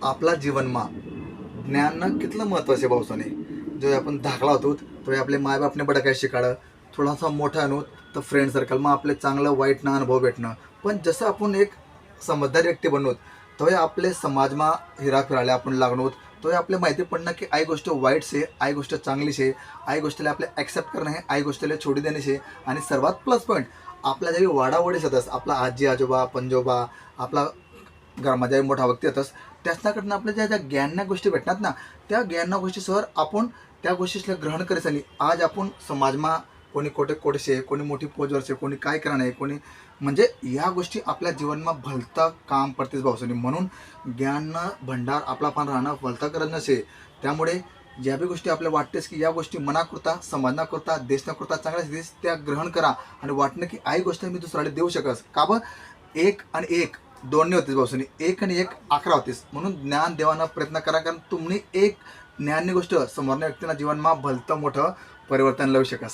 आपला जीवनमा ज्ञाननं कितलं महत्त्वाचं आहे भाऊसाने. जो आपण धाकला होतो तो आपले मायबापने बडं काय शिकाडं, थोडासा मोठा आणू तर फ्रेंड सर्कल मग आपले चांगलं वाईट ना अनुभव भेटणं. पण जसं आपण एक समजदार व्यक्ती बनवत तो आपले समाजमा हिरा फिरायला आपण लागणोत. तो आपल्या माहिती पडणं की आई गोष्ट वाईट शे, आई गोष्ट चांगली शे, आई गोष्टीला आपल्या ॲक्सेप्ट करणं हे आई गोष्टीला छोडी देणे शे. आणि सर्वात प्लस पॉईंट आपल्या ज्यावेळी वाडावडीस येतस आपला आजी आजोबा पंजोबा आपला घरामध्ये मोठा व्यक्ती येतस त्याच्याकडनं आपल्या ज्या ज्या ज्ञानना गोष्टी भेटतात ना त्या ज्ञानना गोष्टी सर आपण त्या गोष्टीला ग्रहण करायचं. आज आपण समाजमा कोणी कोटे कोटशे कोणी मोठी पोजवरशे कोणी काय करा नाही कोणी म्हणजे या गोष्टी आपल्या जीवनमा भलता काम पडतेच भाऊसानी. म्हणून ज्ञान भंडार आपला पण राहणं भलता करत नसे. त्यामुळे ज्या बी गोष्टी आपल्याला वाटतेस की या गोष्टी मना करता समाज ना करता देश ना करता चांगल्या देश त्या ग्रहण करा. आणि वाटणं की आई गोष्ट मी दुसऱ्याला देऊ शकस का बं एक आणि एक दोन नाही होतीस भाऊसानी, एक आणि एक 11 होतीस. म्हणून ज्ञान देवाना प्रयत्न करा कारण तुम्ही एक ज्ञाननी गोष्ट समोरच्या व्यक्तीला जीवनमा भलतं मोठं परिवर्तन लावू शकस.